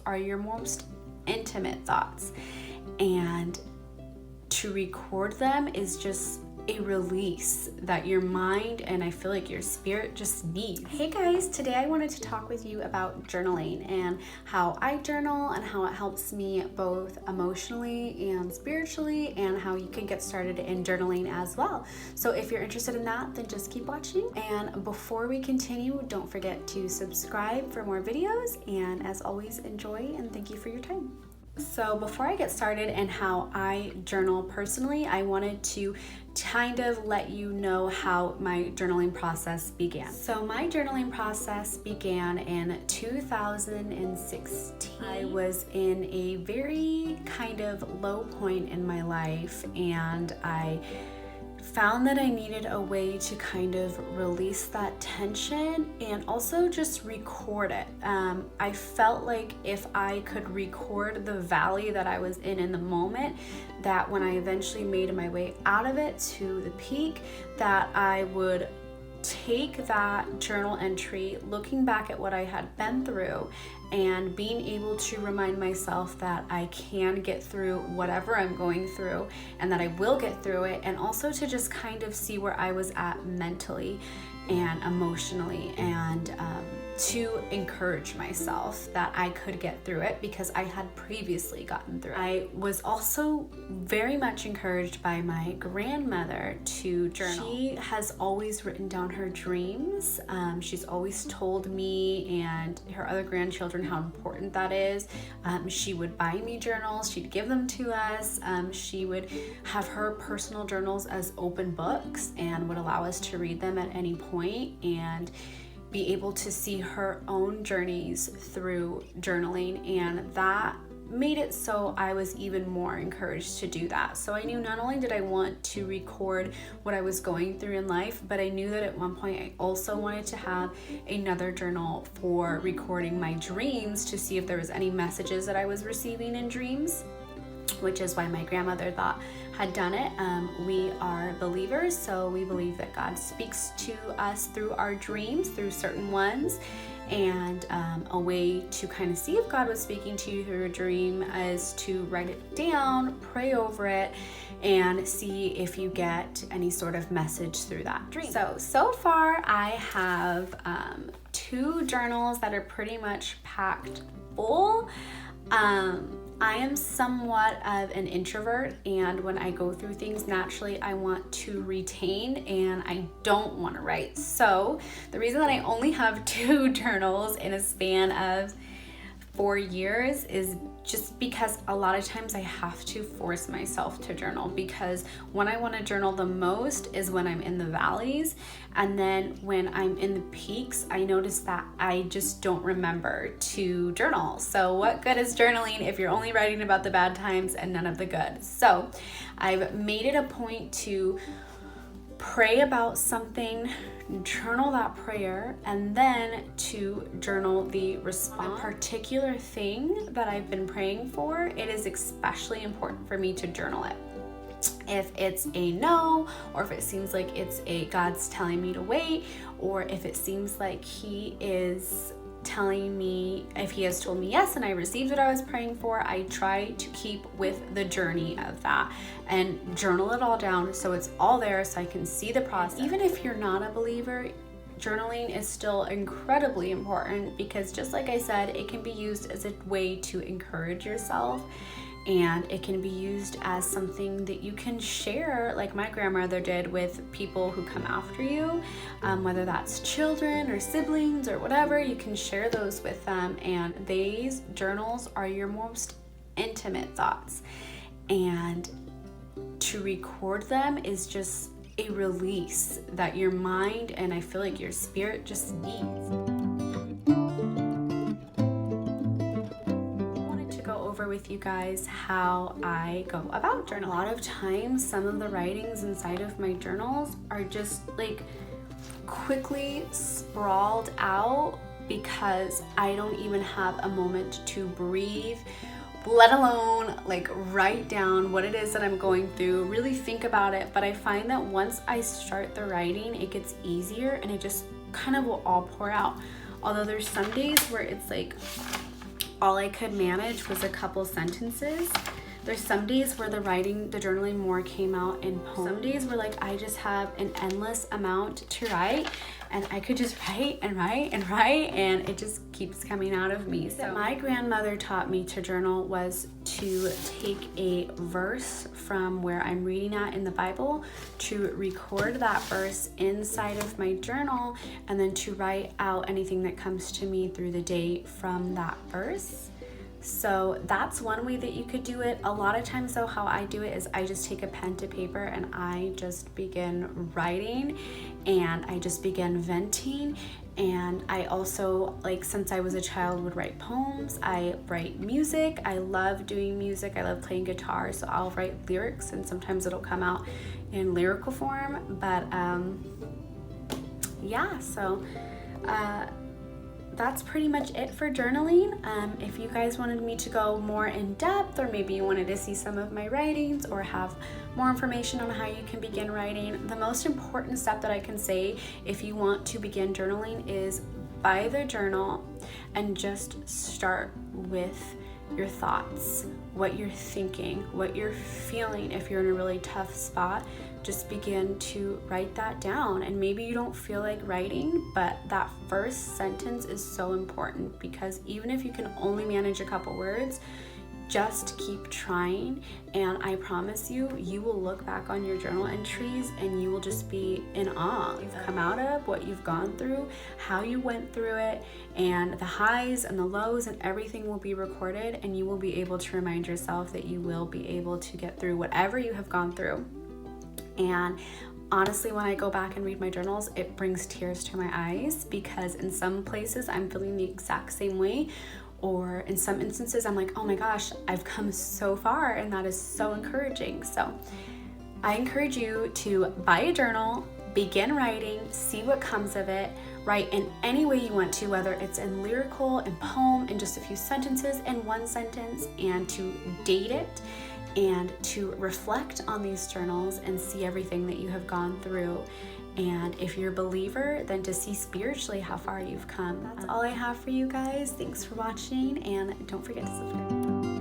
are your most intimate thoughts. And to record them is just a release that your mind and I feel like your spirit just needs. Hey guys, today I wanted to talk with you about journaling and how I journal and how it helps me both emotionally and spiritually, and how you can get started in journaling as well. So if you're interested in that, then just keep watching. And before we continue, don't forget to subscribe for more videos, and as always, enjoy and thank you for your time. So before I get started and how I journal personally, I wanted to kind of let you know how my journaling process began. So my journaling process began in 2016. I was in a very kind of low point in my life, and I found that I needed a way to kind of release that tension and also just record it. I felt like if I could record the valley that I was in the moment, that when I eventually made my way out of it to the peak, that I would take that journal entry, looking back at what I had been through, and being able to remind myself that I can get through whatever I'm going through and that I will get through it, and also to just kind of see where I was at mentally and emotionally, and to encourage myself that I could get through it because I had previously gotten through it. I was also very much encouraged by my grandmother to journal. She has always written down her dreams. She's always told me and her other grandchildren how important that is. She would buy me journals, she'd give them to us. She would have her personal journals as open books and would allow us to read them at any point and be able to see her own journeys through journaling, and that made it so I was even more encouraged to do that. So I knew not only did I want to record what I was going through in life, but I knew that at one point I also wanted to have another journal for recording my dreams to see if there was any messages that I was receiving in dreams, which is why my grandmother had done it. We are believers, so we believe that God speaks to us through our dreams, through certain ones, and a way to kind of see if God was speaking to you through a dream is to write it down, pray over it, and see if you get any sort of message through that dream. So far I have 2 journals that are pretty much packed full. I am somewhat of an introvert, and when I go through things naturally, I want to retain and I don't want to write. So the reason that I only have 2 journals in a span of 4 years is just because a lot of times I have to force myself to journal, because when I want to journal the most is when I'm in the valleys, and then when I'm in the peaks, I notice that I just don't remember to journal. So what good is journaling if you're only writing about the bad times and none of the good? So I've made it a point to pray about something, journal that prayer, and then to journal the response. A particular thing that I've been praying for, it is especially important for me to journal it. If it's a no, or if it seems like it's a God's telling me to wait, or if it seems like He is telling me, if He has told me yes and I received what I was praying for, I try to keep with the journey of that and journal it all down so it's all there so I can see the process. Even if you're not a believer, journaling is still incredibly important, because just like I said, it can be used as a way to encourage yourself, and it can be used as something that you can share, like my grandmother did, with people who come after you, whether that's children or siblings or whatever. You can share those with them, and these journals are your most intimate thoughts, and to record them is just a release that your mind and I feel like your spirit just needs. With you guys how I go about journaling. A lot of times some of the writings inside of my journals are just like quickly sprawled out because I don't even have a moment to breathe, let alone like write down what it is that I'm going through, really think about it. But I find that once I start the writing, it gets easier and it just kind of will all pour out. Although there's some days where it's like all I could manage was a couple sentences. There's some days where the journaling more came out in poems. Some days where like I just have an endless amount to write, and I could just write and write and write, and it just keeps coming out of me. So my grandmother taught me to journal was to take a verse from where I'm reading at in the Bible, to record that verse inside of my journal, and then to write out anything that comes to me through the day from that verse. So that's one way that you could do it. A lot of times though, how I do it is I just take a pen to paper and I just begin writing, and I just begin venting. And I also, like, since I was a child, would write poems. I write music. I love doing music. I love playing guitar, so I'll write lyrics, and sometimes it'll come out in lyrical form. But yeah, so that's pretty much it for journaling. If you guys wanted me to go more in depth, or maybe you wanted to see some of my writings or have more information on how you can begin writing, the most important step that I can say if you want to begin journaling is buy the journal and just start with your thoughts, what you're thinking, what you're feeling. If you're in a really tough spot, just begin to write that down. And maybe you don't feel like writing, but that first sentence is so important, because even if you can only manage a couple words, just keep trying, and I promise you, you will look back on your journal entries and you will just be in awe. You've come out of, what you've gone through, how you went through it, and the highs and the lows, and everything will be recorded, and you will be able to remind yourself that you will be able to get through whatever you have gone through. And honestly, when I go back and read my journals, it brings tears to my eyes, because in some places I'm feeling the exact same way, or in some instances I'm like, oh my gosh, I've come so far, and that is so encouraging. So I encourage you to buy a journal, begin writing, see what comes of it, write in any way you want to, whether it's in lyrical, in poem, in just a few sentences, in one sentence, and to date it, and to reflect on these journals and see everything that you have gone through. And if you're a believer, then to see spiritually how far you've come. That's all I have for you guys. Thanks for watching, and don't forget to subscribe.